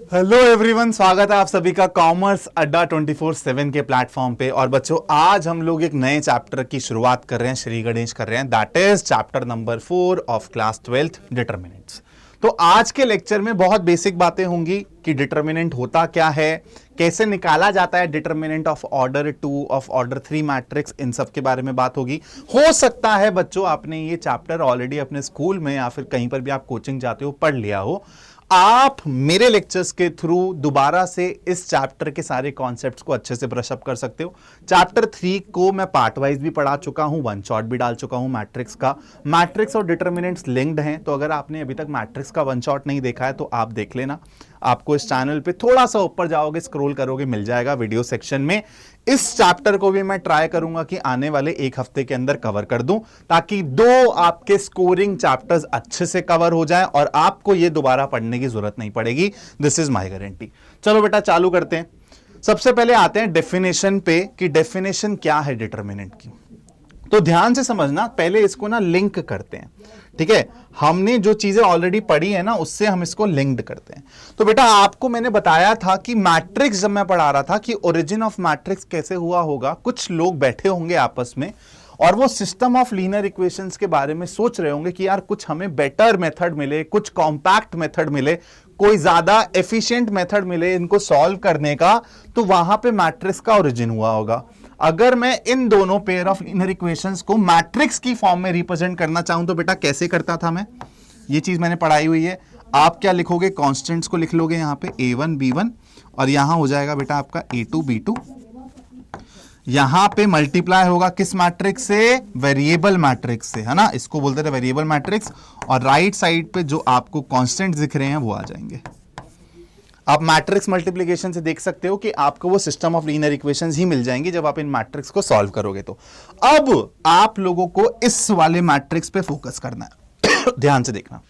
Hello everyone, स्वागत है आप सभी का कॉमर्स अड्डा 24/7 के प्लेटफॉर्म पे। और बच्चों, आज हम लोग एक नए चैप्टर की शुरुआत कर रहे हैं, श्री गणेश कर रहे हैं। That is chapter number 4 of class 12th, determinants. तो आज के लेक्चर में बहुत बेसिक बातें होंगी कि डिटरमिनेंट होता क्या है, कैसे निकाला जाता है determinant of order 2, of order 3 matrix, इन सब के बारे में बात होगी। हो सकता है बच्चों आपने ये चैप्टर ऑलरेडी अपने स्कूल में या फिर कहीं पर भी आप कोचिंग जाते हो पढ़ लिया हो। आप मेरे लेक्चर्स के थ्रू दोबारा से इस चैप्टर के सारे कॉन्सेप्ट्स को अच्छे से ब्रश अप कर सकते हो। चैप्टर 3 को मैं पार्ट वाइज भी पढ़ा चुका हूं, वन शॉट भी डाल चुका हूं मैट्रिक्स का। मैट्रिक्स और डिटरमिनेंट्स लिंक्ड हैं, तो अगर आपने अभी तक मैट्रिक्स का वन शॉट नहीं देखा है तो आप देख लेना। आपको इस चैनल पे थोड़ा सा ऊपर जाओगे, स्क्रॉल करोगे, मिल जाएगा वीडियो सेक्शन में। इस चैप्टर को भी मैं ट्राई करूंगा कि आने वाले एक हफ्ते के अंदर कवर कर दूं, ताकि 2 आपके स्कोरिंग चैप्टर्स अच्छे से कवर हो जाएं और आपको ये दोबारा पढ़ने की जरूरत नहीं पड़ेगी। This is my guarantee. चलो बेटा चालू करते हैं। सबसे पहले आते हैं डेफिनेशन पे कि डेफिनेशन क्या है डिटरमिनेंट की। तो ध्यान से समझना, पहले इसको ना लिंक करते हैं, ठीक है। हमने जो चीजें ऑलरेडी पढ़ी है ना, उससे हम इसको लिंक्ड करते हैं। तो बेटा आपको मैंने बताया था कि मैट्रिक्स, जब मैं पढ़ा रहा था कि ओरिजिन ऑफ मैट्रिक्स कैसे हुआ होगा, कुछ लोग बैठे होंगे आपस में और वो सिस्टम ऑफ लीनियर इक्वेशंस के बारे में सोच रहे होंगे कि यार कुछ हमें बेटर मेथड मिले, कुछ कॉम्पैक्ट मेथड मिले, कोई ज्यादा एफिशिएंट मेथड मिले इनको सॉल्व करने का, तो वहां पे मैट्रिक्स का ओरिजिन हुआ होगा। अगर मैं इन दोनों पेयर ऑफ लीनियर इक्वेशंस को मैट्रिक्स की फॉर्म में रिप्रेजेंट करना चाहूं तो बेटा कैसे करता था मैं, ये चीज मैंने पढ़ाई हुई है। आप क्या लिखोगे, कांस्टेंट्स को लिख लोगे यहां पे a1 b1 और यहां हो जाएगा बेटा आपका a2 b2। यहां पे मल्टीप्लाई होगा किस मैट्रिक्स से, वेरिएबल मैट्रिक्स से, है ना, इसको बोलते थे वेरिएबल मैट्रिक्स। और राइट साइड पे जो आपको कांस्टेंट दिख रहे हैं वो आ जाएंगे। आप मैट्रिक्स मल्टीप्लिकेशन से देख सकते हो कि आपको वो सिस्टम ऑफ लीनियर इक्वेशंस ही मिल जाएंगी जब आप इन मैट्रिक्स को सॉल्व करोगे। तो अब आप लोगों को इस वाले मैट्रिक्स पे फोकस करना है। ध्यान से देखना,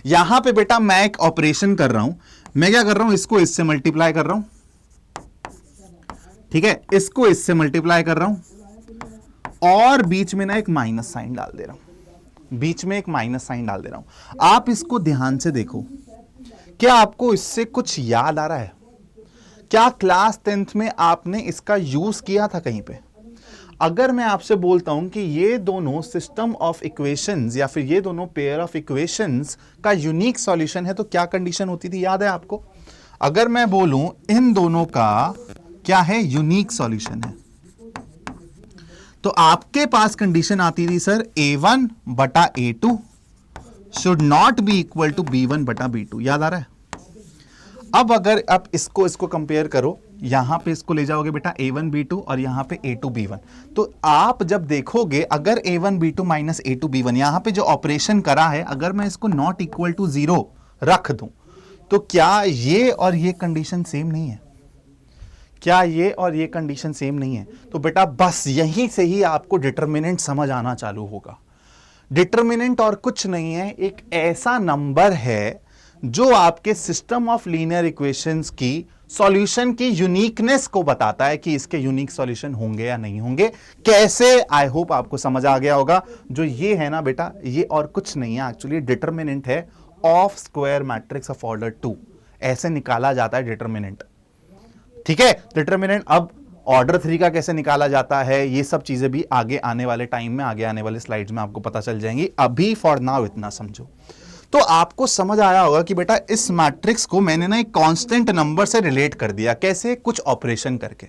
यहां पे बेटा मैं एक ऑपरेशन कर रहा हूं। मैं क्या कर रहा हूं, इसको इससे मल्टीप्लाई कर रहा हूं, ठीक है, इसको इससे मल्टीप्लाई कर रहा हूं और बीच में ना एक माइनस साइन डाल दे रहा हूं, बीच में एक माइनस साइन डाल दे रहा हूं। आप इसको ध्यान से देखो, क्या आपको इससे कुछ याद आ रहा है? क्या क्लास 10th में आपने इसका यूज किया था कहीं पे? अगर मैं आपसे बोलता हूं कि ये दोनों सिस्टम ऑफ इक्वेशंस या फिर ये दोनों पेयर ऑफ इक्वेशंस का यूनिक सॉल्यूशन है, तो क्या कंडीशन होती थी, याद है आपको? अगर मैं बोलूं इन दोनों का क्या है, यूनिक सॉल्यूशन है, तो आपके पास कंडीशन आती थी सर a1 बटा a2 should not be equal to b1 बटा b2। याद आ रहा है? अब अगर आप इसको कंपेयर करो, यहां पे इसको ले जाओगे बेटा a1 b2 और यहां पे a2 b1, तो आप जब देखोगे अगर a1 b2 minus a2 b1, यहां पे जो ऑपरेशन करा है, अगर मैं इसको नॉट इक्वल टू 0 रख दूं, तो क्या ये और ये कंडीशन सेम नहीं है? क्या ये और ये कंडीशन सेम नहीं है? तो बेटा बस यहीं से ही आपको डिटरमिनेंट समझ आना चालू होगा। डिटरमिनेंट और कुछ नहीं है, एक ऐसा नंबर है जो आपके सिस्टम ऑफ लीनियर इक्वेशंस की सॉल्यूशन की यूनिकनेस को बताता है कि इसके यूनिक सॉल्यूशन होंगे या नहीं होंगे। कैसे, आई होप आपको समझ आ गया होगा। जो ये है ना बेटा, ये और कुछ नहीं है, एक्चुअली डिटरमिनेंट है of square matrix of order 2। ऐसे निकाला जाता है डिटरमिनेंट, ठीक है। डिटरमिनेंट अब ऑर्डर 3 का कैसे निकाला जाता है, ये सब चीजें भी आगे आने वाले टाइम में, आगे आने वाले स्लाइड्स में आपको पता चल जाएंगी। अभी फॉर नाउ इतना समझो। तो आपको समझ आया होगा कि बेटा इस मैट्रिक्स को मैंने ना एक कांस्टेंट नंबर से रिलेट कर दिया, कैसे, कुछ ऑपरेशन करके।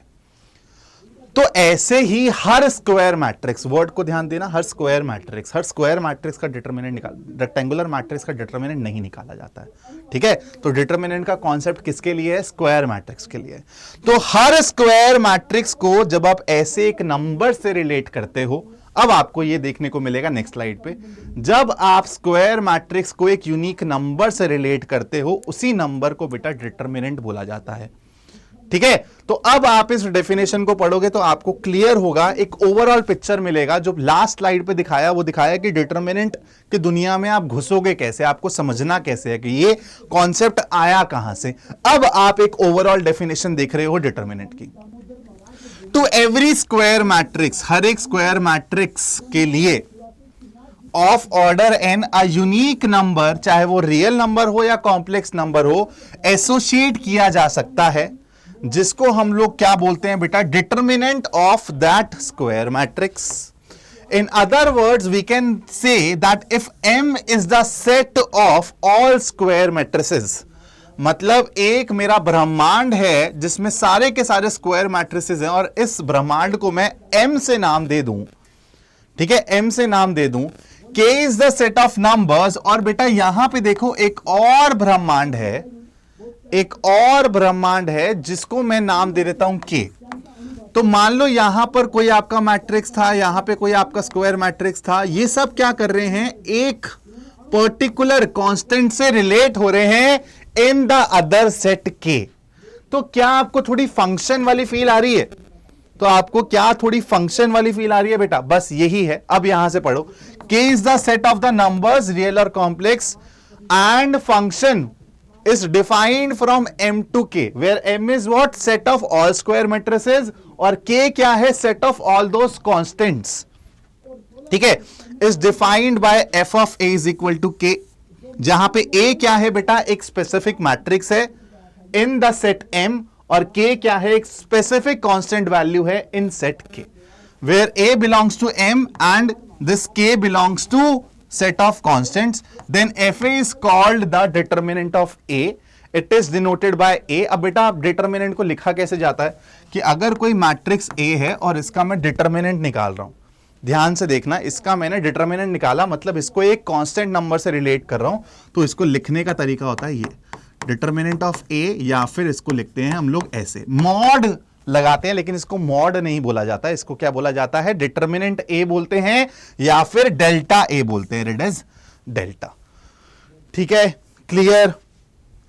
तो ऐसे ही हर स्क्वायर मैट्रिक्स, वर्ड को ध्यान देना, हर स्क्वायर मैट्रिक्स का डिटरमिनेंट रेक्टेंगुलर मैट्रिक्स का डिटरमिनेंट नहीं निकाला जाता है, ठीक है। तो डिटरमिनेंट का कॉन्सेप्ट किसके लिए है, स्क्वायर मैट्रिक्स के लिए। तो हर स्क्वायर मैट्रिक्स को जब आप ऐसे एक नंबर से रिलेट करते हो, अब आपको यह देखने को मिलेगा नेक्स्ट स्लाइड पे, जब आप स्क्वायर मैट्रिक्स को एक यूनिक नंबर से रिलेट करते हो, उसी नंबर को बेटा डिटरमिनेंट बोला जाता है, ठीक है। तो अब आप इस डेफिनेशन को पढ़ोगे तो आपको क्लियर होगा, एक ओवरऑल पिक्चर मिलेगा। जो लास्ट स्लाइड पे दिखाया, वो दिखाया कि डिटरमिनेंट की दुनिया में आप घुसोगे कैसे, आपको समझना कैसे है कि ये कॉन्सेप्ट आया कहां से। अब आप एक ओवरऑल डेफिनेशन देख रहे हो डिटरमिनेंट की। टू एवरी स्क्वायर मैट्रिक्स, हर एक स्क्वायर मैट्रिक्स के लिए of order n a unique number, चाहे वो रियल नंबर हो या कॉम्प्लेक्स नंबर हो, एसोसिएट किया जा सकता है, जिसको हम लोग क्या बोलते हैं बेटा, determinant of that square matrix. In other words, we can say that if M is the set of all square matrices, मतलब एक मेरा ब्रह्मांड है जिसमें सारे के सारे स्क्वायर मैट्रिसेस हैं और इस ब्रह्मांड को मैं M से नाम दे दूं, ठीक है, M से नाम दे दूं, K is the set of numbers. और बेटा यहां पे देखो एक और ब्रह्मांड है, एक और ब्रह्मांड है जिसको मैं नाम दे देता हूं K. तो मान लो यहां पर कोई आपका मैट्रिक्स था, यहां पे कोई आपका स्क्वायर मैट्रिक्स था, ये सब क्या कर रहे हैं, एक पर्टिकुलर कांस्टेंट से रिलेट हो रहे हैं इन द अदर सेट के. तो क्या आपको थोड़ी फंक्शन वाली फील आ रही है? तो आपको क्या थोड़ी फंक्शन वाली फील आ रही है बेटा? बस यही है. अब यहां से पढ़ो, K is the set of the numbers real और complex and function is defined from M to K, where M is what? Set of all square matrices और K क्या है? Set of all those constants. ठीक है, is defined by f of A is equal to K, जहां पे A क्या है बेटा? एक specific matrix है in the set M और K क्या है? एक specific constant value है in set K, where A belongs to M and this K belongs to set of constants. Then fa is called the determinant of A. It is denoted by A. अब बेटा आप determinant को लिखा कैसे जाता है कि अगर कोई मैट्रिक्स A है और इसका मैं डिटर्मिनेंट निकाल रहा हूं, ध्यान से देखना, इसका मैंने डिटर्मिनेंट निकाला मतलब इसको एक कांस्टेंट नंबर से रिलेट कर रहा हूं, तो इसको लिखने का तरीका होता है ये डिटर्मिनेंट ऑफ A, या फिर इसको लिखते हैं हम लोग ऐसे, मॉड लगाते हैं, लेकिन इसको मॉड नहीं बोला जाता, इसको क्या बोला जाता है? डिटर्मिनेंट A बोलते हैं या फिर डेल्टा A बोलते हैं, इट इज डेल्टा. ठीक है, क्लियर.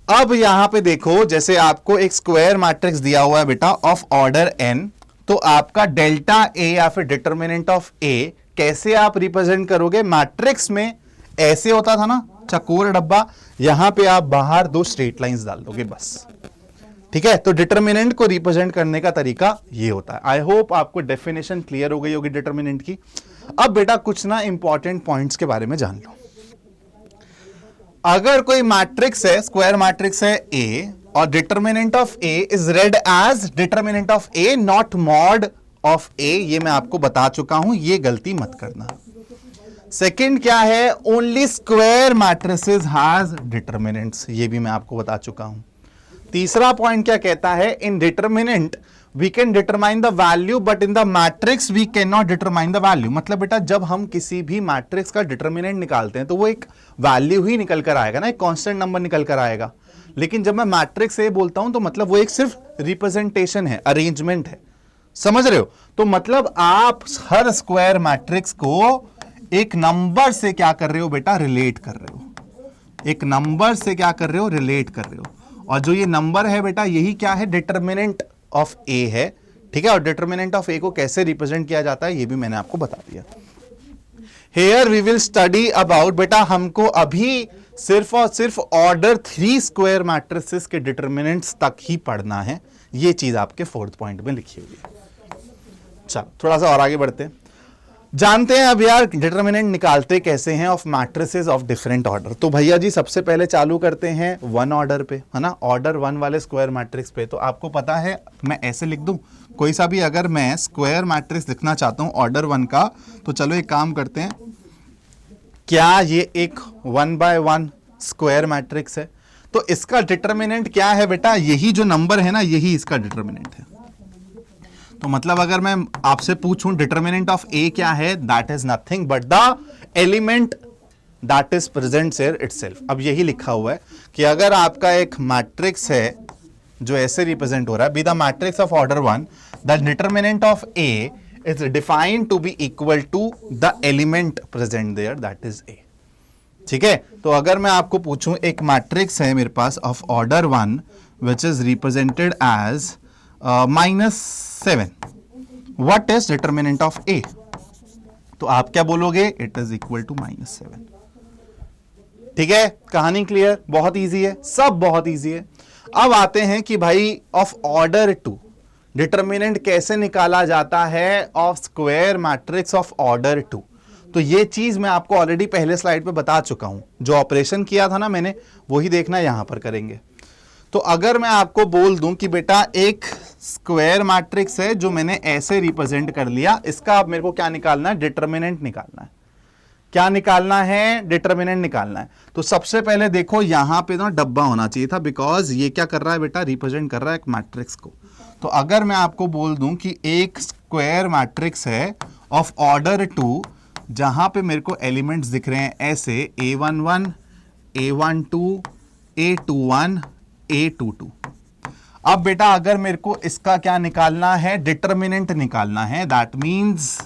अब यहां पे देखो, जैसे आपको एक स्क्वायर मैट्रिक्स दिया हुआ है बेटा ऑफ ऑर्डर n, तो आपका डेल्टा A या फिर डिटर्मिनेंट ऑफ A कैसे आप रिप्रेजेंट करोगे? मैट्रिक्स में ऐसे होता था ना, चकोर डब्बा, यहां पे आप बाहर दो स्ट्रेट लाइंस डाल दोगे बस. ठीक है, तो डिटर्मिनेंट को रिप्रेजेंट करने का तरीका ये होता है. आई होप आपको डेफिनेशन क्लियर हो गई होगी डिटर्मिनेंट की. अब बेटा कुछ ना इंपॉर्टेंट पॉइंट्स के बारे में जान लो. अगर कोई मैट्रिक्स है, स्क्वायर मैट्रिक्स है A और determinant of A is read as determinant of A, not mod of A, ये मैं आपको बता चुका हूं, ये गलती मत करना. सेकंड क्या है? Only square matrices has determinants, ये भी मैं आपको बता चुका हूं. तीसरा पॉइंट क्या कहता है? In determinant we can determine the value but in the matrix we can not determine the value. मतलब बेटा जब हम किसी भी मैट्रिक्स का डिटर्मिनेंट निकालते हैं तो वो एक वैल्यू ही निकल कर आएगा ना, एक कांस्टेंट नंबर निकल कर आएगा. लेकिन जब मैं मैट्रिक्स से बोलता हूं तो मतलब वो एक सिर्फ रिप्रेजेंटेशन है, अरेंजमेंट है, समझ रहे हो? तो मतलब आप हर स्क्वायर मैट्रिक्स को एक नंबर से क्या कर रहे हो बेटा? रिलेट कर रहे हो. एक नंबर से क्या कर रहे हो? रिलेट कर रहे हो. और जो ये नंबर है बेटा, यही क्या है? डिटर्मिनेंट ऑफ A है. ठीक है, और डिटर्मिनेंट ऑफ A को कैसे रिप्रेजेंट किया जाता है ये भी मैंने आपको बता दिया. Here we will study about, बेटा हमको अभी सिर्फ और सिर्फ ऑर्डर 3 स्क्वायर मैट्रिसेस के डिटर्मिनेंट्स तक ही पढ़ना है. ये चीज आपके 4th पॉइंट में लिखी हुई है. चलो थोड़ा सा और आगे बढ़ते हैं, जानते हैं अब यार डिटर्मिनेंट निकालते कैसे हैं of matrices of different order. तो भैया जी सबसे पहले चालू करते हैं 1 ऑर्डर पे, है ना, ऑर्डर 1 वाले स्क्वायर मैट्रिक्स पे. तो आपको पता है मैं ऐसे लिख दूं कोई सा भी, अगर मैं स्क्वायर मैट्रिक्स लिखना चाहता हूं ऑर्डर 1 का, तो चलो एक काम करते हैं, क्या ये एक 1 by 1 स्क्वायर मैट्रिक्स है? तो इसका डिटर्मिनेंट क्या है बेटा? यही जो नंबर है ना, यही इसका डिटर्मिनेंट है. तो मतलब अगर मैं आपसे पूछूं डिटर्मिनेंट ऑफ A क्या है, that is nothing but the element that is present here itself. अब यही लिखा हुआ है कि अगर आपका एक मैट्रिक्स है जो ऐसे रिप्रेजेंट हो रहा है, be the matrix of order 1, the determinant of A is defined to be equal to the element present there that is A. ठीक है, तो अगर मैं आपको पूछूं एक मैट्रिक्स है मेरे पास of order 1 which is represented as -7, what is determinant of A? तो आप क्या बोलोगे? It is equal to -7. ठीक है, कहानी क्लियर, बहुत इजी है, सब बहुत इजी है. अब आते हैं कि भाई ऑफ ऑर्डर 2 डिटर्मिनेंट कैसे निकाला जाता है of square matrix of order 2. तो ये चीज मैं आपको ऑलरेडी पहले स्लाइड पे बता चुका हूं, जो ऑपरेशन किया था ना मैंने, वही देखना यहां पर करेंगे। तो अगर मैं आपको बोल दूं कि बेटा एक स्क्वायर मैट्रिक्स है जो मैंने ऐसे रिप्रेजेंट कर लिया, इसका अब मेरे को क्या निकालना है, डिटरमिनेंट निकालना है। क्या निकालना है, डिटरमिनेंट निकालना है। तो सबसे पहले देखो यहां पे ना डब्बा होना चाहिए था, बिकॉज ये क्या कर रहा है बेटा, रिप्रेजेंट कर रहा है एक मैट्रिक्स को। तो अगर मैं आपको बोल दूं कि एक स्क्वायर मैट्रिक्स है ऑफ ऑर्डर 2, जहां पे मेरे को एलिमेंट्स दिख रहे हैं ऐसे A11, A12, A21, A22। अब बेटा अगर मेरे को इसका क्या निकालना है, डिटरमिनेंट निकालना है, दैट मींस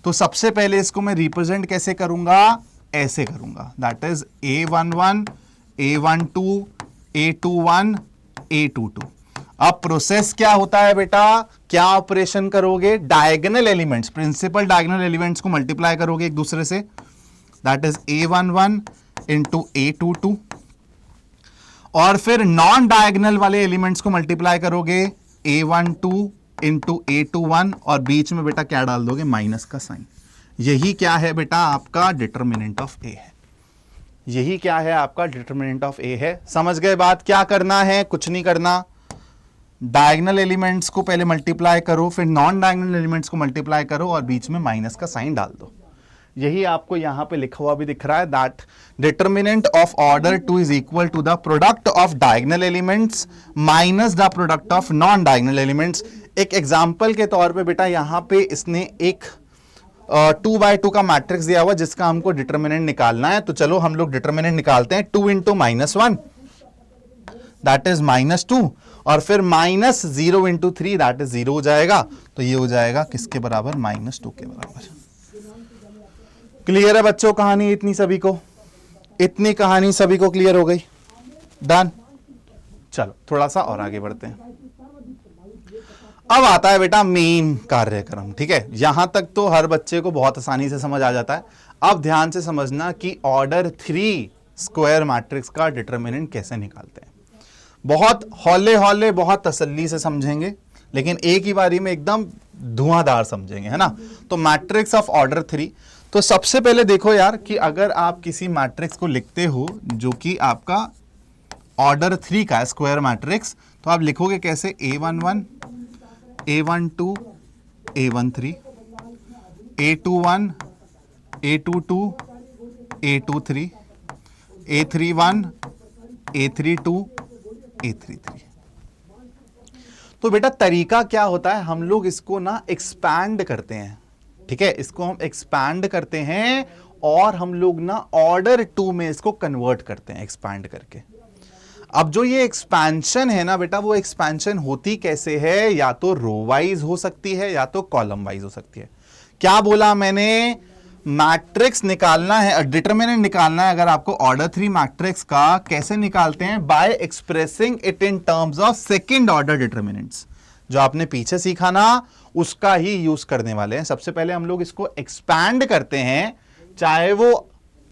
तो सबसे पहले इसको मैं रिप्रेजेंट कैसे करूंगा, ऐसे करूंगा, that is A11, A12, A21, A22। अब प्रोसेस क्या होता है बेटा, क्या ऑपरेशन करोगे, diagonal elements, principal diagonal elements को मल्टीप्लाई करोगे एक दूसरे से, that is A11 into A22, और फिर नॉन डायगोनल वाले एलिमेंट्स को मल्टीप्लाई करोगे A12 इंटू A21, और बीच में बेटा क्या डाल दोगे, माइनस का साइन। यही क्या है बेटा, आपका डिटरमिनेंट ऑफ ए है। यही क्या है, आपका डिटरमिनेंट ऑफ ए है। समझ गए बात, क्या करना है, कुछ नहीं करना, डायगोनल एलिमेंट्स को पहले मल्टीप्लाई करो, फिर नॉन डायगोनल एलिमेंट्स को मल्टीप्लाई करो, और बीच में माइनस का साइन डाल दो। यही आपको यहां पे लिखा हुआ भी दिख रहा है, that determinant of order 2 is equal to the product of diagonal elements minus the product of non diagonal elements. एक एग्जांपल के तौर पे बेटा यहां पे इसने एक 2x2 का मैट्रिक्स दिया हुआ जिसका हमको डिटरमिनेंट निकालना है। तो चलो हम लोग डिटरमिनेंट निकालते हैं। 2 इंटू -1 दैट इज -2, और फिर -0 इंटू 3 दैट इज 0 हो जाएगा। तो ये हो जाएगा किसके बराबर, -2 के बराबर। क्लियर है बच्चों कहानी, इतनी सभी को, इतनी कहानी सभी को क्लियर हो गई, डन। चलो थोड़ा सा और आगे बढ़ते हैं। अब आता है बेटा मेन कार्यक्रम, ठीक है। यहां तक तो हर बच्चे को बहुत आसानी से समझ आ जाता है। अब ध्यान से समझना कि ऑर्डर 3 स्क्वायर मैट्रिक्स का डिटरमिनेंट कैसे निकालते हैं। बहुत हौले हौले, बहुत तसल्ली से समझेंगे, लेकिन एक ही बारी में एकदम धुआंधार समझेंगे, है ना। तो मैट्रिक्स ऑफ ऑर्डर 3, तो सबसे पहले देखो यार कि अगर आप किसी मैट्रिक्स को लिखते हो जो कि आपका ऑर्डर 3 का स्क्वायर मैट्रिक्स, तो आप लिखोगे कैसे, A11, A12, A13, A21, A22, A23, A31, A32, A33। तो बेटा तरीका क्या होता है, हम लोग इसको ना एक्सपैंड करते हैं, ठीक है। इसको हम एक्सपैंड करते हैं और हम लोग ना ऑर्डर 2 में इसको कन्वर्ट करते हैं एक्सपैंड करके। अब जो ये एक्सपेंशन है ना बेटा, वो एक्सपेंशन होती कैसे है, या तो रो वाइज हो सकती है या तो कॉलम वाइज हो सकती है। क्या बोला मैंने, मैट्रिक्स निकालना है, डिटरमिनेंट निकालना है अगर आपको ऑर्डर 3 मैट्रिक्स का, कैसे निकालते हैं, bye expressing it in terms of second order determinants. जो आपने पीछे सीखा ना उसका ही यूज करने वाले हैं। सबसे पहले हम लोग इसको एक्सपैंड करते हैं, चाहे वो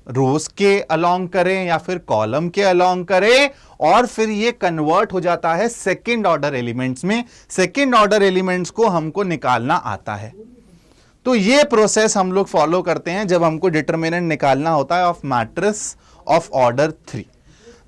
रोज के अलोंग करें या फिर कॉलम के अलोंग करें, और फिर ये कन्वर्ट हो जाता है सेकंड ऑर्डर एलिमेंट्स में। सेकंड ऑर्डर एलिमेंट्स को हमको निकालना आता है। तो ये प्रोसेस हम लोग फॉलो करते हैं जब हमको डिटरमिनेंट निकालना होता है of matrix of order 3।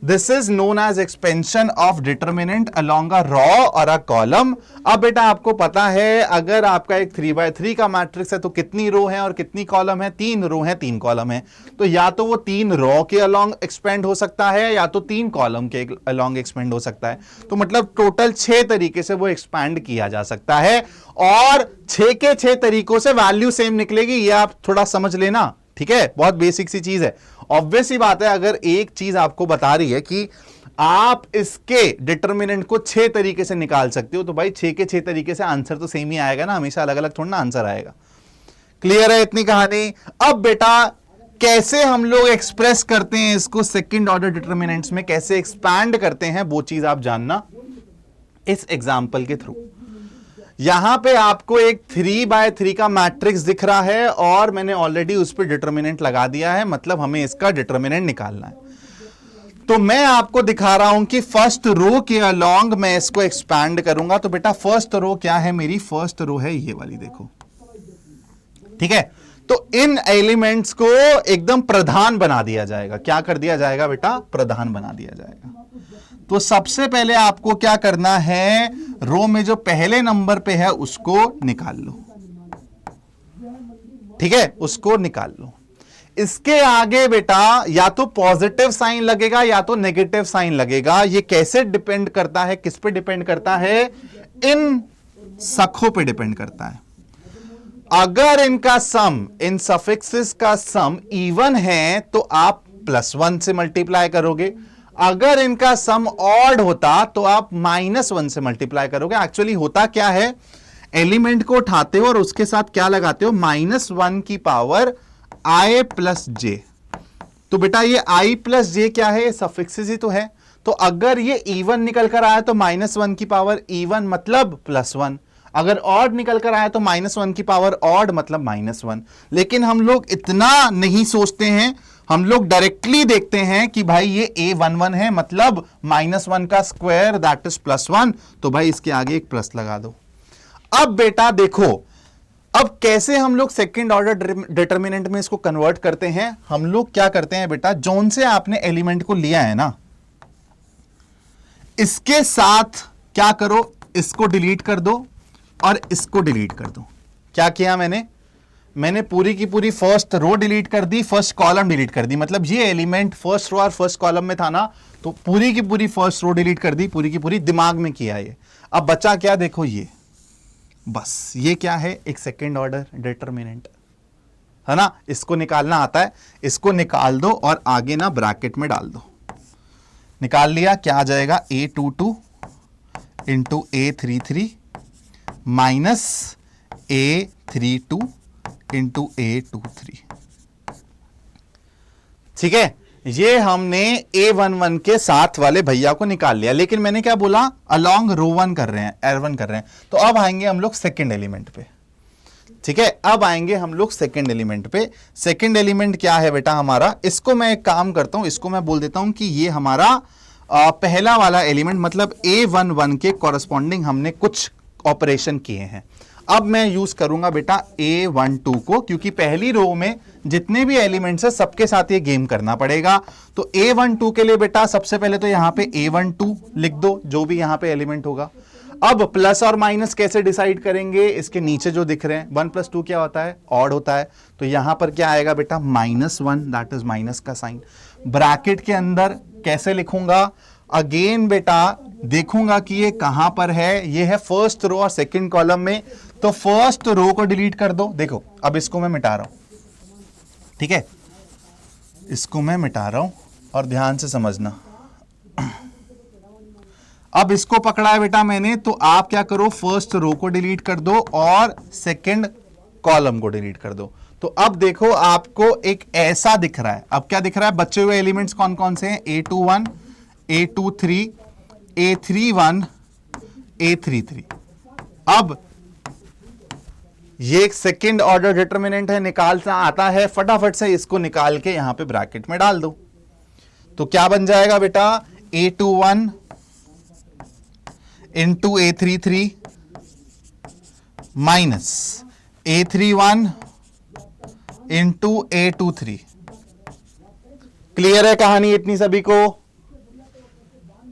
This is known as expansion of determinant along a row और अ कॉलम। अब बेटा आपको पता है अगर आपका एक 3x3 का मैट्रिक्स है तो कितनी रो है और कितनी कॉलम है, 3 रो है 3 कॉलम है। तो या तो वो 3 रो के अलोंग एक्सपेंड हो सकता है या तो 3 कॉलम के अलोंग एक्सपेंड हो सकता है। तो मतलब टोटल 6 तरीके से वो एक्सपैंड किया जा सकता है, और 6 के 6 तरीकों से वैल्यू सेम निकलेगी। ये आप थोड़ा समझ लेना, ठीक है, बहुत बेसिक सी चीज है। ऑब्वियस ही बात है, अगर एक चीज आपको बता रही है कि आप इसके डिटरमिनेंट को 6 तरीके से निकाल सकते हो, तो भाई 6 के 6 तरीके से आंसर तो सेम ही आएगा ना, हमेशा अलग अलग थोड़ा ना आंसर आएगा। क्लियर है इतनी कहानी। अब बेटा कैसे हम लोग एक्सप्रेस करते हैं इसको सेकंड ऑर्डर डिटरमिनेंट्स में, कैसे एक्सपैंड करते हैं, वो चीज आप जानना इस एग्जाम्पल के थ्रू। यहां पे आपको एक 3x3 का मैट्रिक्स दिख रहा है और मैंने ऑलरेडी उस पर डिटरमिनेंट लगा दिया है, मतलब हमें इसका डिटरमिनेंट निकालना है। तो मैं आपको दिखा रहा हूं कि फर्स्ट रो के अलोंग मैं इसको एक्सपैंड करूंगा। तो बेटा फर्स्ट रो क्या है मेरी, फर्स्ट रो है ये वाली, देखो, ठीक है। तो इन एलिमेंट्स को एकदम प्रधान बना दिया जाएगा। क्या कर दिया जाएगा बेटा? प्रधान बना दिया जाएगा। तो सबसे पहले आपको क्या करना है, रो में जो पहले नंबर पे है उसको निकाल लो। ठीक है, उसको निकाल लो। इसके आगे बेटा या तो पॉजिटिव साइन लगेगा या तो नेगेटिव साइन लगेगा। ये कैसे डिपेंड करता है, किस पे डिपेंड करता है? इन सखों पे डिपेंड करता है। अगर इनका सम, इन सफिक्सेस का सम इवन है तो आप +1 से मल्टीप्लाई करोगे। अगर इनका सम ऑड होता तो आप -1 से मल्टीप्लाई करोगे। एक्चुअली होता क्या है, एलिमेंट को उठाते हो और उसके साथ क्या लगाते हो? -1 की पावर i प्लस जे। तो बेटा ये i प्लस जे क्या है? सफिक्सेस ही तो है। तो अगर ये इवन निकल कर आया तो -1 की पावर इवन मतलब +1। अगर ऑड निकल कर आया तो -1 की पावर ऑड मतलब -1। लेकिन हम लोग इतना नहीं सोचते हैं, हम लोग डायरेक्टली देखते हैं कि भाई ये a11 है, मतलब -1 का स्क्वायर दैट इज +1। तो भाई इसके आगे एक प्लस लगा दो। अब बेटा देखो, अब कैसे हम लोग सेकंड ऑर्डर डिटर्मिनेंट में इसको कन्वर्ट करते हैं। हम लोग क्या करते हैं बेटा, जोन से आपने एलिमेंट को लिया है ना, इसके साथ क्या करो, इसको डिलीट कर दो और इसको डिलीट कर दो। क्या किया मैंने पूरी की पूरी फर्स्ट रो डिलीट कर दी, फर्स्ट कॉलम डिलीट कर दी। मतलब ये एलिमेंट फर्स्ट रो और फर्स्ट कॉलम में था ना, तो पूरी की पूरी फर्स्ट रो डिलीट कर दी, पूरी की पूरी दिमाग में किया ये। अब बचा क्या, देखो ये, बस ये क्या है, एक सेकेंड ऑर्डर डिटर्मिनेंट है ना। इसको निकालना आता है, इसको निकाल दो और आगे ना ब्रैकेट में डाल दो। निकाल लिया, क्या आ जाएगा? a22 into a33 minus a32 into a23। ठीक है, ये हमने a11 के साथ वाले भैया को निकाल लिया। लेकिन मैंने क्या बोला, अलोंग रो 1 कर रहे हैं, R1 कर रहे हैं। तो अब आएंगे हम लोग सेकेंड एलिमेंट पे। ठीक है, अब आएंगे हम लोग सेकेंड एलिमेंट पे। सेकेंड एलिमेंट क्या है बेटा हमारा? इसको मैं एक काम करता हूं, इसको मैं बोल देता हूं कि ये हमारा पहला वाला एलिमेंट, मतलब a11 के कॉरस्पॉन्डिंग हमने कुछ ऑपरेशन किए हैं। अब मैं यूज करूंगा बेटा a12 को, क्योंकि पहली रो में जितने भी एलिमेंट्स है सबके साथ ये गेम करना पड़ेगा। तो a12 के लिए बेटा सबसे पहले तो यहां पे a12 लिख दो, जो भी यहां पे एलिमेंट होगा। अब प्लस और माइनस कैसे डिसाइड करेंगे? इसके नीचे जो दिख रहे हैं 1 + 2 क्या होता है? ऑड होता है। तो यहां पर क्या आएगा बेटा? -1, दैट इज माइनस का साइन। ब्रैकेट के अंदर कैसे लिखूंगा? अगेन बेटा देखूंगा कि ये कहां पर है। ये है फर्स्ट रो और सेकंड कॉलम में, तो फर्स्ट रो को डिलीट कर दो। देखो अब इसको मैं मिटा रहा हूं, ठीक है, इसको मैं मिटा रहा हूं और ध्यान से समझना। अब इसको पकड़ा है बेटा मैंने, तो आप क्या करो, फर्स्ट रो को डिलीट कर दो और सेकंड कॉलम को डिलीट कर दो। तो अब देखो आपको एक ऐसा दिख रहा है। अब क्या दिख रहा है? बचे हुए एलिमेंट्स कौन कौन से हैं? a21, a23, a31, a33। अब ये एक सेकेंड ऑर्डर डिटर्मिनेंट है, निकालना आता है, फटाफट से इसको निकाल के यहां पे ब्रैकेट में डाल दो। तो क्या बन जाएगा बेटा? a21 into a33 minus a31 into a23। Clear है कहानी इतनी सभी को?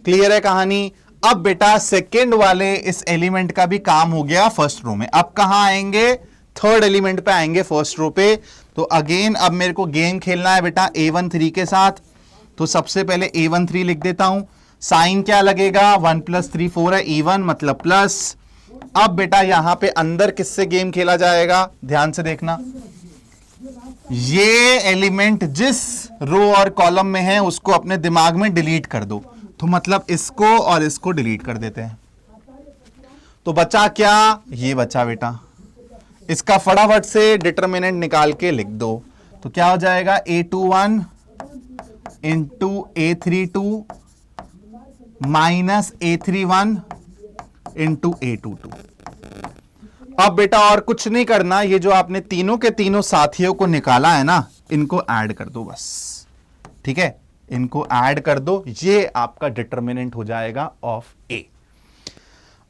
क्लियर है कहानी? अब बेटा सेकेंड वाले इस एलिमेंट का भी काम हो गया फर्स्ट रो में। अब कहां आएंगे? थर्ड एलिमेंट पे आएंगे, फर्स्ट रो पे। तो अगेन अब मेरे को गेम खेलना है बेटा a13 के साथ। तो सबसे पहले a13 लिख देता हूं। साइन क्या लगेगा? 1 + 3 4 है, इवन मतलब प्लस। अब बेटा यहां पे अंदर किससे गेम खेला जाएगा? ध्यान से देखना, ये एलिमेंट जिस रो और कॉलम में है उसको अपने दिमाग में डिलीट कर दो। तो मतलब इसको और इसको डिलीट कर देते हैं। तो बचा क्या? ये बचा बेटा। इसका फटाफट से डिटर्मिनेंट निकाल के लिख दो। तो क्या हो जाएगा? a21 into a32 minus a31 into a22। अब बेटा और कुछ नहीं करना, ये जो आपने तीनों के तीनों साथियों को निकाला है ना, इनको ऐड कर दो बस। ठीक है, इनको ऐड कर दो, ये आपका डिटर्मिनेंट हो जाएगा ऑफ ए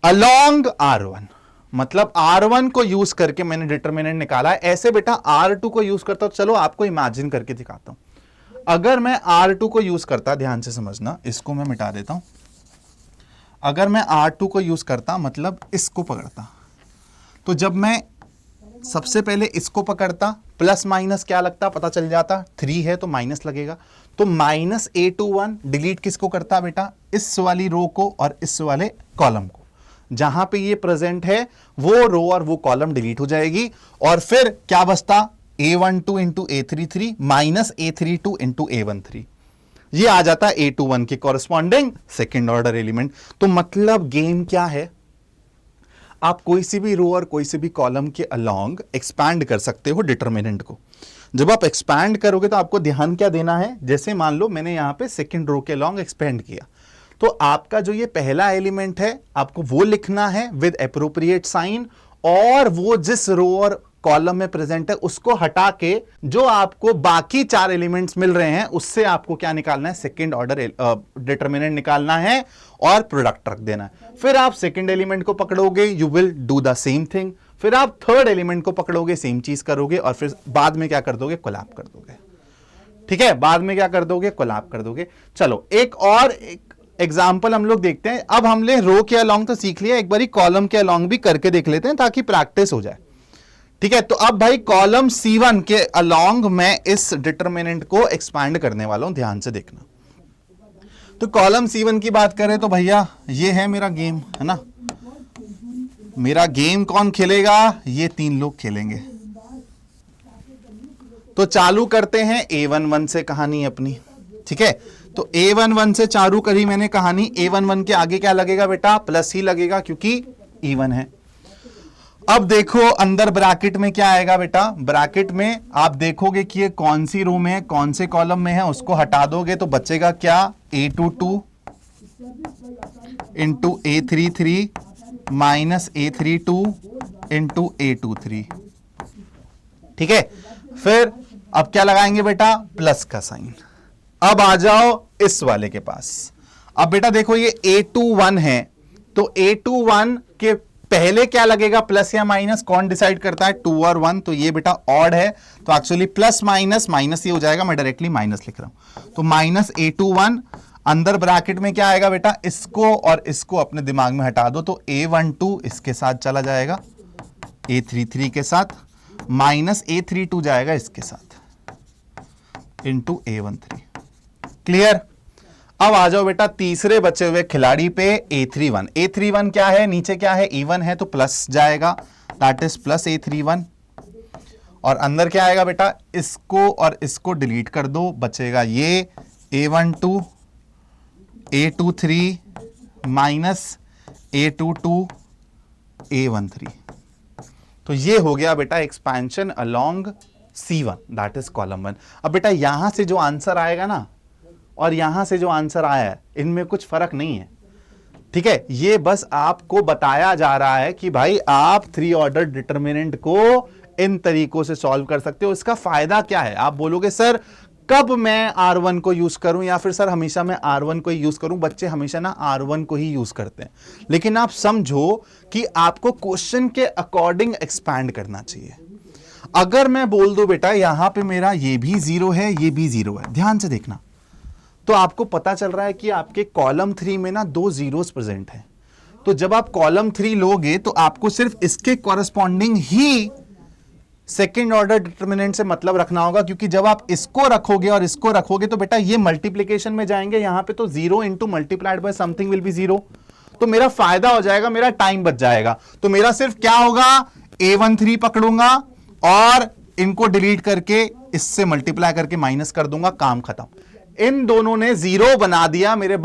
अलोंग R1। मतलब R1 को यूज करके मैंने डिटरमिनेंट निकाला है। ऐसे बेटा R2 को यूज करता हूं, चलो आपको इमेजिन करके दिखाता हूं। अगर मैं R2 को यूज करता, ध्यान से समझना, इसको मैं मिटा देता हूं। अगर मैं R2 को यूज करता मतलब इसको पकड़ता, तो जब मैं सबसे पहले इसको पकड़ता, प्लस माइनस क्या लगता पता चल जाता, 3 है तो माइनस लगेगा, तो माइनस A21 डिलीट किसको करता बेटा, इस वाली रो को और इस वाले कॉलम को। जहां पे ये प्रेजेंट है वो रो और वो कॉलम डिलीट हो जाएगी, और फिर क्या बचता, A12 into A33 minus A32 into A13, ये आ जाता A21 के कॉरेस्पॉन्डिंग सेकेंड ऑर्डर एलिमेंट। तो मतलब गेम क्या है, आप कोई सी भी रो और कोई सी भी कॉलम के अलोंग एक्सपैंड कर सकते हो डिटरमिनेंट को। जब आप एक्सपैंड करोगे तो आपको ध्यान क्या देना है, जैसे मान लो मैंने यहां पे सेकंड रो के अलोंग एक्सपेंड किया, तो आपका जो ये पहला एलिमेंट है आपको वो लिखना है विद एप्रोप्रिएट साइन, और वो जिस रो और कॉलम में प्रेजेंट है उसको हटा के जो आपको बाकी 4 एलिमेंट्स मिल रहे हैं उससे आपको क्या निकालना है, सेकंड ऑर्डर डिटरमिनेंट निकालना है और प्रोडक्ट रख देना है। फिर आप सेकंड एलिमेंट को पकड़ोगे, you will do the same thing, फिर आप थर्ड एलिमेंट को पकड़ोगे, सेम चीज करोगे, और फिर बाद में क्या कर दोगे, कोलैप कर दोगे। ठीक है, बाद में क्या कर दोगे, कोलैप कर दोगे। चलो एक और एग्जाम्पल हम लोग देखते हैं। अब हमने रो के अलोंग तो सीख लिया, एक बारी कॉलम के अलोंग भी करके देख लेते हैं ताकि प्रैक्टिस हो जाए। ठीक है, तो अब भाई कॉलम C1 के अलोंग मैं इस डिटरमिनेंट को एक्सपैंड करने वाला हूं, ध्यान से देखना। तो कॉलम C1 की बात करें तो भैया ये है मेरा गेम, है ना। मेरा गेम कौन खेलेगा, ये 3 लोग खेलेंगे। तो चालू करते हैं A11 से कहानी अपनी। ठीक है, तो A11 से चालू करी मैंने कहानी। A11 के आगे क्या लगेगा बेटा, प्लस ही लगेगा क्योंकि E1 है। अब देखो अंदर ब्रैकेट में क्या आएगा बेटा, ब्रैकेट में आप देखोगे कि ये कौन सी रो में है, कौन से कॉलम में है, उसको हटा दोगे तो बचेगा क्या, A22 into A33 minus A32 into A23। ठीक है, फिर अब क्या लगाएंगे बेटा, प्लस का साइन। अब आ जाओ इस वाले के पास। अब बेटा देखो ये A21 है, तो A21 के पहले क्या लगेगा, प्लस या माइनस, कौन डिसाइड करता है, 2 और 1। तो ये बेटा ऑड है, तो एक्चुअली प्लस माइनस माइनस ये हो जाएगा, मैं डायरेक्टली माइनस लिख रहा हूं। तो माइनस A21, अंदर ब्रैकेट में क्या आएगा बेटा, इसको और इसको अपने दिमाग में हटा दो, तो A12 इसके साथ चला जाएगा, A33 के साथ, माइनस A32 जाएगा इसके साथ इंटू A13। क्लियर। अब आ जाओ बेटा तीसरे बचे हुए खिलाड़ी पे, A31। A31 क्या है, नीचे क्या है, E1 है, तो प्लस जाएगा, दैट इज प्लस A31। और अंदर क्या आएगा बेटा, इसको और इसको डिलीट कर दो, बचेगा ये A12 A23 minus A22 A13। तो ये हो गया बेटा expansion along C1, that is column 1। अब बेटा यहां से जो आंसर आएगा ना और यहां से जो आंसर आया है, इनमें कुछ फर्क नहीं है। ठीक है, ये बस आपको बताया जा रहा है कि भाई आप 3 ऑर्डर डिटरमिनेंट को इन तरीकों से सॉल्व कर सकते हो। इसका फायदा क्या है, आप बोलोगे सर कब मैं R1 को यूज करूं, या फिर सर हमेशा मैं R1 को ही यूज करूं। बच्चे हमेशा ना R1 को ही यूज करते हैं, लेकिन आप समझो कि आपको क्वेश्चन के अकॉर्डिंग एक्सपैंड करना चाहिए। अगर मैं बोल दूं बेटा यहां पे मेरा ये भी 0 है, ये भी 0 है, ध्यान से देखना, तो आपको पता चल रहा है कि आपके कॉलम 3 में ना 2 जीरोस प्रेजेंट हैं। तो जब आप कॉलम 3 लोगे तो आपको सिर्फ इसके कॉरेस्पॉन्डिंग ही सेकेंड ऑर्डर डिटरमिनेंट से मतलब रखना होगा, क्योंकि जब आप इसको रखोगे और इसको रखोगे तो बेटा ये मल्टीप्लीकेशन में जाएंगे, यहां पे तो 0 into multiplied by something will be 0। तो मेरा फायदा हो जाएगा, मेरा टाइम बच जाएगा। तो मेरा सिर्फ क्या होगा, A13 पकड़ूंगा और इनको डिलीट करके इससे मल्टीप्लाई करके माइनस कर दूंगा, काम खत्म। इन दोनों ने 0 बना दिया, मेरे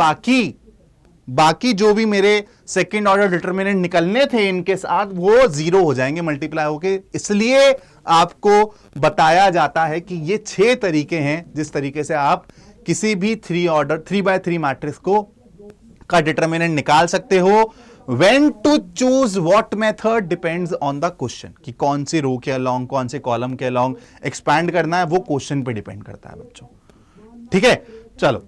बाकी जो भी मेरे सेकेंड ऑर्डर डिटरमिनेंट निकलने थे इनके साथ वो 0 हो जाएंगे मल्टीप्लाई होके। इसलिए आपको बताया जाता है कि ये 6 तरीके हैं जिस तरीके से आप किसी भी 3x3 मैट्रिक्स का डिटरमिनेंट निकाल सकते हो। When to choose what method depends on the question, कि कौन सी रो के अलोंग, कौन से कॉलम के अलोंग एक्सपैंड करना है, वो क्वेश्चन पे डिपेंड करता है बच्चों। ठीक है, चलो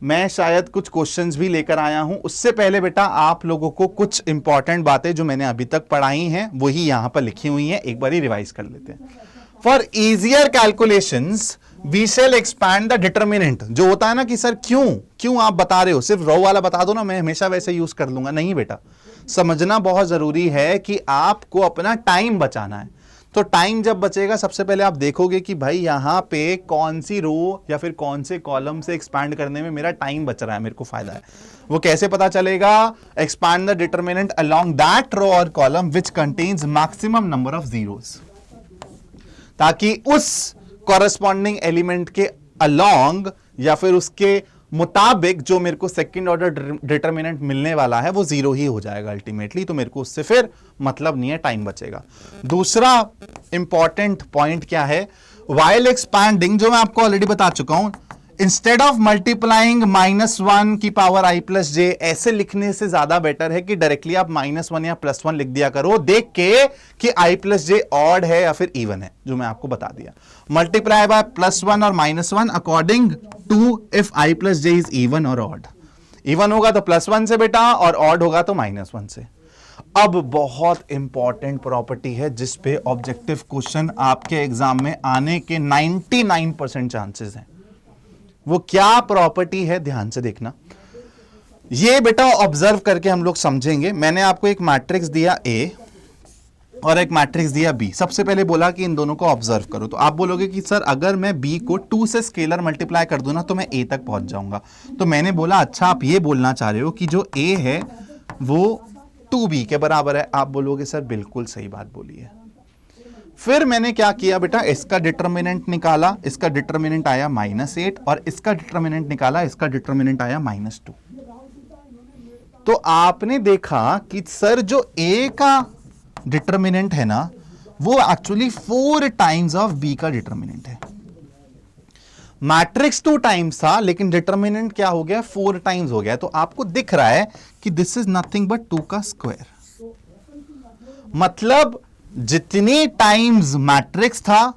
मैं शायद कुछ क्वेश्चंस भी लेकर आया हूं। उससे पहले बेटा आप लोगों को कुछ इंपॉर्टेंट बातें जो मैंने अभी तक पढ़ाई हैं वही यहां पर लिखी हुई हैं, एक बार रिवाइज कर लेते हैं। For easier calculations we shall expand the determinant. जो होता है ना कि सर क्यों आप बता रहे हो, सिर्फ रो वाला बता दो ना, मैं हमेशा वैसे यूज कर लूंगा। नहीं बेटा, समझना बहुत जरूरी है कि आपको अपना टाइम बचाना है। तो टाइम जब बचेगा, सबसे पहले आप देखोगे कि भाई यहां पे कौन सी रो या फिर कौन से कॉलम से एक्सपैंड करने में मेरा टाइम बच रहा है, मेरे को फायदा है। वो कैसे पता चलेगा? Expand the determinant along that row और column which contains maximum number of zeros, ताकि उस कॉरेस्पॉन्डिंग एलिमेंट के अलोंग या फिर उसके मुताबिक जो मेरे को सेकंड ऑर्डर डिटर्मिनेंट मिलने वाला है वो जीरो ही हो जाएगा अल्टीमेटली। तो मेरे को उससे फिर मतलब नहीं है, टाइम बचेगा। दूसरा इंपॉर्टेंट पॉइंट क्या है? व्हाइल एक्सपैंडिंग, जो मैं आपको ऑलरेडी बता चुका हूं, इंस्टेड ऑफ मल्टीप्लाइंग -1 की पावर i प्लस जे, ऐसे लिखने से ज्यादा बेटर है कि डायरेक्टली आप -1 या +1 लिख दिया करो, देख के कि i प्लस जे ऑड है या फिर इवन है, जो मैं आपको बता दिया। मल्टीप्लाई बाय +1 और -1 according to if i plus j is even और ऑड। इवन होगा तो +1 से बेटा, और ऑड होगा तो -1 से। अब बहुत इंपॉर्टेंट प्रॉपर्टी है जिस पे ऑब्जेक्टिव क्वेश्चन आपके एग्जाम में आने के 99% चांसेस हैं। वो क्या प्रॉपर्टी है, ध्यान से देखना। ये बेटा ऑब्जर्व करके हम लोग समझेंगे। मैंने आपको एक मैट्रिक्स दिया A और एक मैट्रिक्स दिया B। सबसे पहले बोला कि इन दोनों को ऑब्जर्व करो। तो आप बोलोगे कि सर अगर मैं B को 2 से स्केलर मल्टीप्लाई कर दूं ना तो मैं A तक पहुंच जाऊंगा। तो मैंने बोला अच्छा आप ये बोलना चाह रहे हो कि जो A है वो 2B के बराबर है। आप बोलोगे सर बिल्कुल सही बात बोली है। फिर मैंने क्या किया बेटा, इसका डिटर्मिनेंट निकाला, इसका डिटर्मिनेंट आया -8 और इसका डिटर्मिनेंट निकाला, इसका डिटर्मिनेंट आया -2। तो आपने देखा कि सर जो A का डिटर्मिनेंट है ना वो एक्चुअली 4 टाइम्स ऑफ B का डिटर्मिनेंट है। मैट्रिक्स 2 टाइम्स था लेकिन डिटर्मिनेंट क्या हो गया, 4 टाइम्स हो गया। तो आपको दिख रहा है कि दिस इज नथिंग बट 2 का स्क्वायर। मतलब जितनी टाइम्स मैट्रिक्स था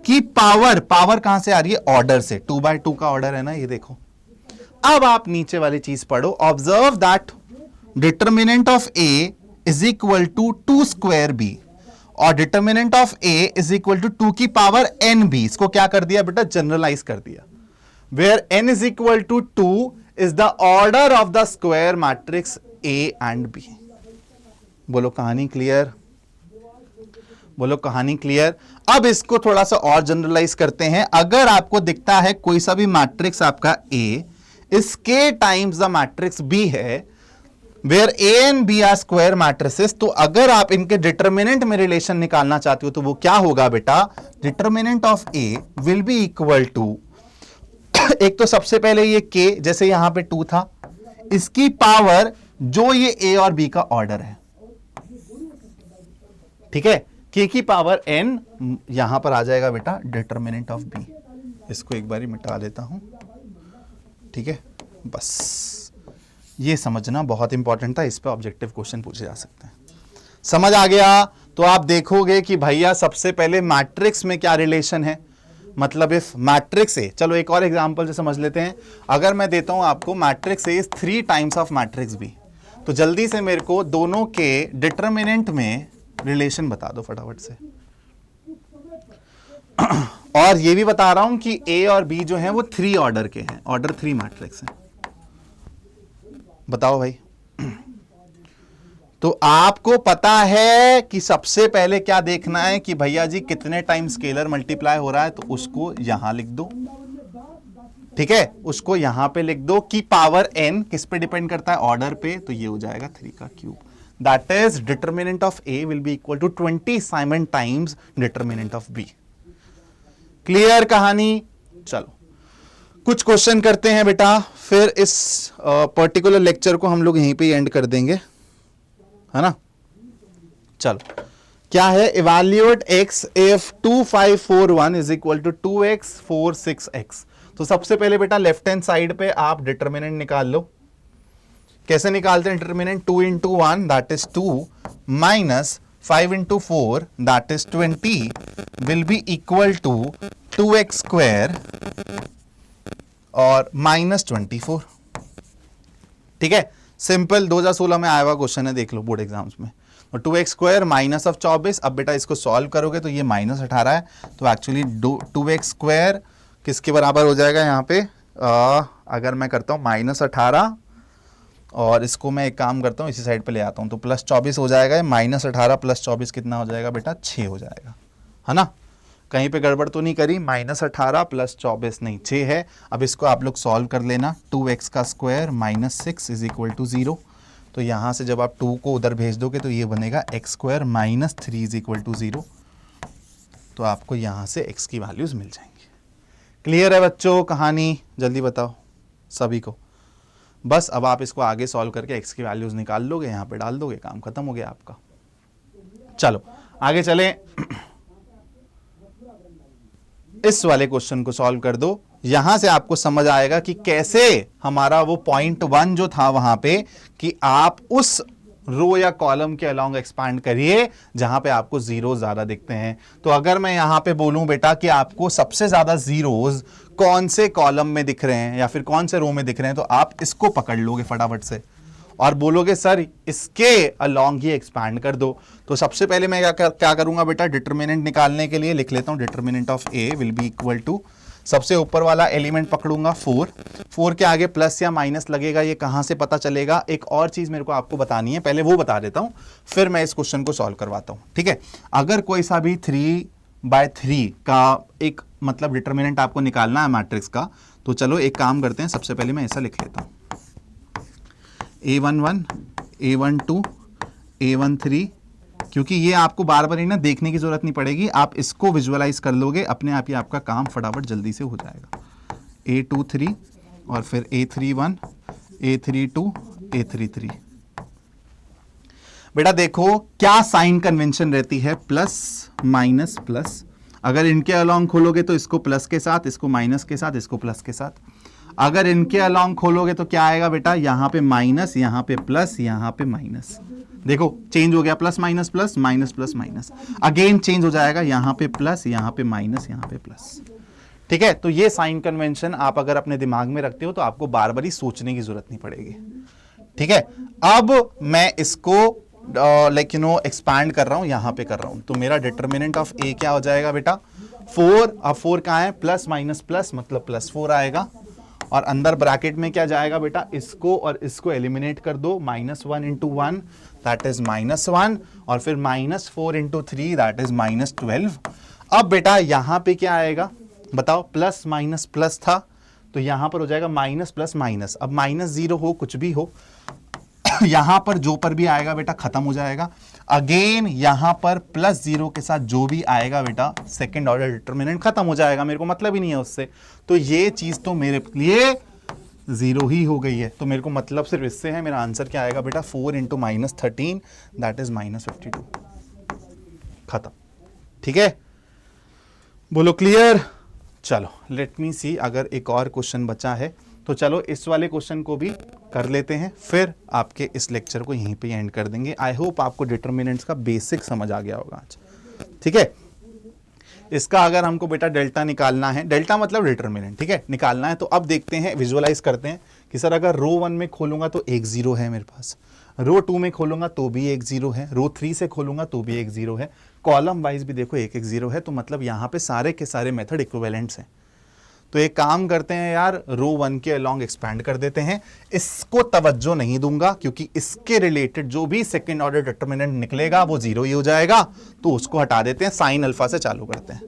कि पावर कहां से आ रही है, ऑर्डर से। 2/2 का ऑर्डर है ना, ये देखो। अब आप नीचे वाली चीज पढ़ो, observe that determinant of A is equal to 2 square B और determinant of A is equal to 2 की पावर NB। इसको क्या कर दिया बेटा, जनरलाइज कर दिया। Where n is equal to 2 is the order of the square matrix A and B। बोलो कहानी क्लियर, बोलो कहानी क्लियर। अब इसको थोड़ा सा और जनरलाइज करते हैं। अगर आपको दिखता है कोई सा भी मैट्रिक्स आपका A, इसके टाइम्स द मैट्रिक्स B है, where A and B are square matrices, तो अगर आप इनके डिटर्मिनेंट में रिलेशन निकालना चाहते हो तो वो क्या होगा बेटा, determinant of A will be equal to, एक तो सबसे पहले ये K, जैसे यहां पे 2 था, इसकी पावर जो ये A और B का ऑर्डर है, ठीक है। K की पावर N यहां पर आ जाएगा बेटा डिटर्मिनेंट ऑफ B। इसको एक बारी मिटा देता हूं, ठीक है। बस ये समझना बहुत इंपॉर्टेंट था, इस पे ऑब्जेक्टिव क्वेश्चन पूछे जा सकते हैं। समझ आ गया? तो आप देखोगे कि भैया सबसे पहले मैट्रिक्स में क्या रिलेशन है, मतलब इफ मैट्रिक्स ए, चलो एक और एग्जांपल से समझ लेते हैं। अगर मैं देता हूं आपको matrix A is 3 times of matrix B, तो जल्दी से मेरे को दोनों के डिटर्मिनेंट में रिलेशन बता दो फटाफट से। और ये भी बता रहा हूं कि ए और बी जो हैं वो 3 ऑर्डर के हैं, ऑर्डर 3 मैट्रिक्स हैं। बताओ भाई। तो आपको पता है कि सबसे पहले क्या देखना है कि भैया जी कितने टाइम स्केलर मल्टीप्लाई हो रहा है, तो उसको यहां लिख दो, ठीक है। उसको यहां पे लिख दो कि पावर n किस पे डिपेंड करता है, ऑर्डर पे, तो ये हो जाएगा 3 का cube. That is determinant of A will be equal to 20 साइमन times determinant of B। Clear कहानी? चलो कुछ क्वेश्चन करते हैं बेटा, फिर इस पर्टिकुलर लेक्चर को हम लोग यहीं पे एंड कर देंगे, है ना। चलो क्या है, evaluate x if 2541 is equal to 2x 46x। तो सबसे पहले बेटा लेफ्ट हैंड साइड पे आप डिटर्मिनेंट निकाल लो। कैसे निकालते हैं determinant, 2 into 1 that is 2 minus 5 into 4 that is 20 will be equal to 2x square और -24। ठीक है, सिंपल 2016 में आया हुआ क्वेश्चन है, देख लो बोर्ड एग्जाम्स में। तो 2x² माइनस ऑफ 24। अब बेटा इसको सॉल्व करोगे तो ये -18 है, तो एक्चुअली 2x² किसके बराबर हो जाएगा यहाँ पे, अगर मैं करता हूँ -18 और इसको मैं एक काम करता हूँ इसी साइड पे ले आता हूँ, तो +24 हो जाएगा। -18 + 24 कितना हो जाएगा बेटा, 6 हो जाएगा, है ना। कहीं पे गड़बड़ तो नहीं करी, -18 + 24 नहीं 6 है। अब इसको आप लोग सॉल्व कर लेना, 2x² -6 = 0। तो यहाँ से जब आप 2 को उधर भेज दोगे तो ये बनेगा x² -3 = 0। तो आपको यहाँ से x की वैल्यूज मिल जाएंगी। क्लियर है बच्चों कहानी, जल्दी बताओ सभी को। बस अब आप इसको आगे सॉल्व करके x की वैल्यूज निकाल लोगे, यहाँ पे डाल दोगे, काम खत्म हो गया आपका। चलो आगे चलें, इस वाले क्वेश्चन को सॉल्व कर दो। यहां से आपको समझ आएगा कि कैसे हमारा वो पॉइंट 1 जो था वहां पे, कि आप उस रो या कॉलम के अलोंग एक्सपांड करिए जहां पे आपको जीरो ज्यादा दिखते हैं। तो अगर मैं यहां पे बोलूं बेटा कि आपको सबसे ज्यादा जीरोज कौन से कॉलम में दिख रहे हैं या फिर कौन से रो में दिख रहे हैं, तो आप इसको पकड़ लोगे फटाफट से और बोलोगे सर इसके अलोंग ही एक्सपैंड कर दो। तो सबसे पहले मैं क्या करूंगा बेटा, डिटरमिनेंट निकालने के लिए लिख लेता हूं, determinant of A will be equal to, सबसे ऊपर वाला एलिमेंट पकड़ूंगा 4 के आगे प्लस या माइनस लगेगा, ये कहां से पता चलेगा। एक और चीज मेरे को आपको बतानी है, पहले वो बता देता हूं फिर मैं इस क्वेश्चन को सॉल्व करवाता हूं। ठीक है, अगर कोई सा भी 3/3 का एक मतलब डिटरमिनेंट आपको निकालना है मैट्रिक्स का, तो चलो एक काम करते हैं, सबसे पहले मैं ऐसा लिख लेता हूं, A11, A12, A13, क्योंकि ये आपको बार बार ना देखने की जरूरत नहीं पड़ेगी, आप इसको विजुअलाइज कर लोगे, अपने आप ही आपका काम फटाफट जल्दी से हो जाएगा। A23 और फिर A31, A32, A33। बेटा देखो क्या साइन कन्वेंशन रहती है, प्लस माइनस प्लस। अगर इनके अलोंग खोलोगे तो इसको प्लस के साथ, इसको माइनस के साथ, इसको प्लस के साथ। अगर इनके अलोंग खोलोगे तो क्या आएगा बेटा, यहां पे माइनस, यहां पे प्लस, यहां पे माइनस। देखो चेंज हो गया, plus minus plus, minus plus minus, again change हो जाएगा, यहां पे प्लस, यहां पे माइनस, यहां पे प्लस। ठीक है, तो ये साइन कन्वेंशन आप अगर अपने दिमाग में रखते हो तो आपको बार बार ही सोचने की जरूरत नहीं पड़ेगी। ठीक है, अब मैं इसको एक्सपैंड कर रहा हूं, यहां पे कर रहा हूं, तो मेरा डिटरमिनेंट ऑफ ए क्या हो जाएगा बेटा, 4। अब 4 कहां है, प्लस माइनस प्लस मतलब +4 आएगा, और अंदर ब्रैकेट में क्या जाएगा बेटा, इसको और इसको एलिमिनेट कर दो, -1 × 1 दैट इज -1, और फिर -4 × 3 दैट इज -12। अब बेटा यहां पे क्या आएगा बताओ, प्लस माइनस प्लस था तो यहां पर हो जाएगा माइनस प्लस माइनस। अब -0 हो कुछ भी हो, यहां पर जो पर भी आएगा बेटा खत्म हो जाएगा। अगेन यहां पर +0 के साथ जो भी आएगा बेटा सेकंड ऑर्डर डिटरमिनेंट खत्म हो जाएगा, मेरे को मतलब ही नहीं है उससे। तो ये चीज तो मेरे लिए 0 ही हो गई है, तो मेरे को मतलब सिर्फ इससे है। मेरा आंसर क्या आएगा बेटा, 4 × -13 दैट इज -52, खत्म। ठीक है, बोलो क्लियर। चलो लेट मी सी, अगर एक और क्वेश्चन बचा है तो चलो इस वाले क्वेश्चन को भी कर लेते हैं, फिर आपके इस लेक्चर को यहीं पे एंड कर देंगे। आई होप आपको डिटरमिनेंट्स का बेसिक समझ आ गया होगा आज। ठीक है, इसका अगर हमको बेटा डेल्टा निकालना है, डेल्टा मतलब डिटरमिनेंट, ठीक है, निकालना है, तो अब देखते हैं, विजुअलाइज करते हैं कि सर अगर रो 1 में खोलूंगा तो 1 0 है मेरे पास, रो 2 में खोलूंगा तो भी 1 0 है, रो 3 से खोलूंगा तो भी 1 0 है, कॉलम वाइज भी देखो 1 1 0 है, तो मतलब यहां पे सारे के सारे मेथड इक्विवेलेंट्स हैं। तो एक काम करते हैं यार, रो 1 के अलोंग एक्सपैंड कर देते हैं, इसको तवज्जो नहीं दूंगा क्योंकि इसके रिलेटेड जो भी सेकंड ऑर्डर डिटरमिनेंट निकलेगा वो 0 ही हो जाएगा, तो उसको हटा देते हैं, साइन अल्फा से चालू करते हैं।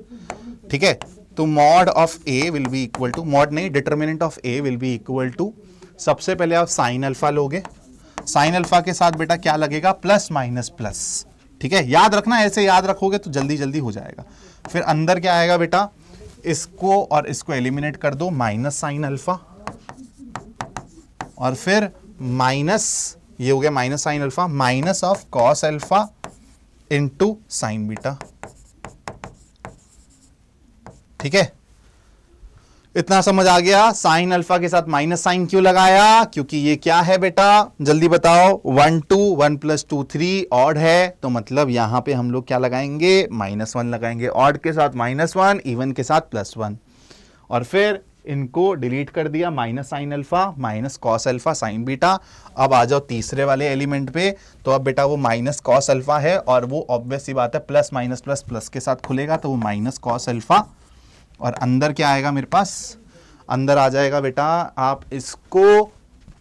ठीक है, तो mod of A will be equal to, mod नहीं, determinant of A will be equal to, सबसे पहले आप साइन अल्फा लोगे, साइन अल्फा के साथ बेटा क्या लगेगा, प्लस माइनस प्लस। ठीक है, याद रखना, ऐसे याद रखोगे तो जल्दी जल्दी हो जाएगा। फिर अंदर क्या आएगा बेटा, इसको और इसको एलिमिनेट कर दो, माइनस साइन अल्फा, और फिर माइनस, ये हो गया minus sine alpha, minus of cos alpha into sine beta. ठीक है, इतना समझ आ गया। साइन अल्फा के साथ माइनस साइन क्यों लगाया, क्योंकि ये क्या है बेटा, जल्दी बताओ, 1 2 1 + 2 3 ऑड है, तो मतलब यहां पे हम लोग क्या लगाएंगे, -1 लगाएंगे, ऑड के साथ -1, इवन के साथ +1, और फिर इनको डिलीट कर दिया, minus sine alpha minus cos alpha sine beta. अब आ जाओ तीसरे वाले एलिमेंट पे, तो अब बेटा वो माइनस कॉस अल्फा है और वो ऑब्वियस सी बात है प्लस माइनस प्लस प्लस के साथ खुलेगा, तो वो माइनस कॉस अल्फा। और अंदर क्या आएगा मेरे पास, अंदर आ जाएगा बेटा आप इसको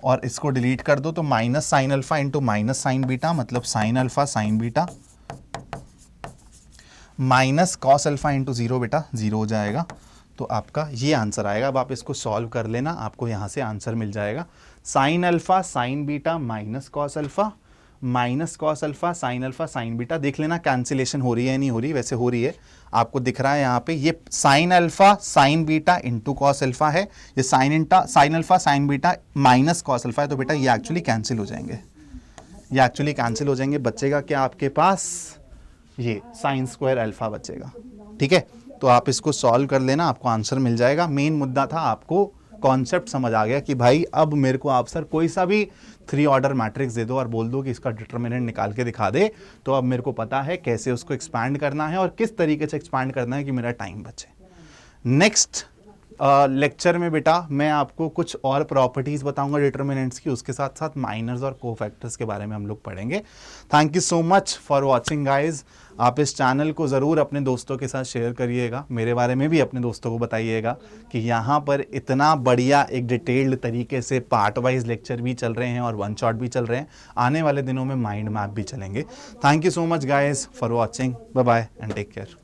और इसको डिलीट कर दो, तो minus sine alpha into minus sine beta, मतलब sine alpha sine beta, minus cos alpha into zero, beta zero हो जाएगा। तो आपका ये आंसर आएगा। अब आप इसको सॉल्व कर लेना, आपको यहाँ से आंसर मिल जाएगा। Sign alpha sine beta minus cos alpha minus cos alpha sine beta. देख लेना कैंसिलेशन हो रही है नहीं हो रही, वैसे हो रही है, आपको दिख रहा है यहाँ पे। ये sign alpha sine beta into cos alpha है, ये sign alpha sine beta minus cos alpha है, तो बेटा ये एक्चुअली कैंसिल हो जाएंगे, ये एक्चुअली कैंसिल हो जाएंगे। बचेगा क्या आपके पास, ये साइन स्क्वायर अल्फा बचेगा। ठीक है, तो आप इसको सॉल्व कर लेना, आपको आंसर मिल जाएगा। मेन मुद्दा था आपको कॉन्सेप्ट समझ आ गया कि भाई अब मेरे को आप सर कोई सा भी 3 ऑर्डर मैट्रिक्स दे दो और बोल दो कि इसका डिटरमिनेंट निकाल के दिखा दे, तो अब मेरे को पता है कैसे उसको एक्सपैंड करना है और किस तरीके से एक्सपैंड करना है कि मेरा टाइम बचे। नेक्स्ट लेक्चर में बेटा मैं आपको कुछ और प्रॉपर्टीज बताऊंगा डिटरमिनेंट्स की, उसके साथ साथ माइनर्स और कोफैक्टर्स के बारे में हम लोग पढ़ेंगे। Thank you so much for watching guys. आप इस चैनल को ज़रूर अपने दोस्तों के साथ शेयर करिएगा, मेरे बारे में भी अपने दोस्तों को बताइएगा कि यहाँ पर इतना बढ़िया एक डिटेल्ड तरीके से पार्ट वाइज लेक्चर भी चल रहे हैं और वन शॉट भी चल रहे हैं। आने वाले दिनों में माइंड मैप भी चलेंगे। Thank you so much guys for watching, bye bye and take care.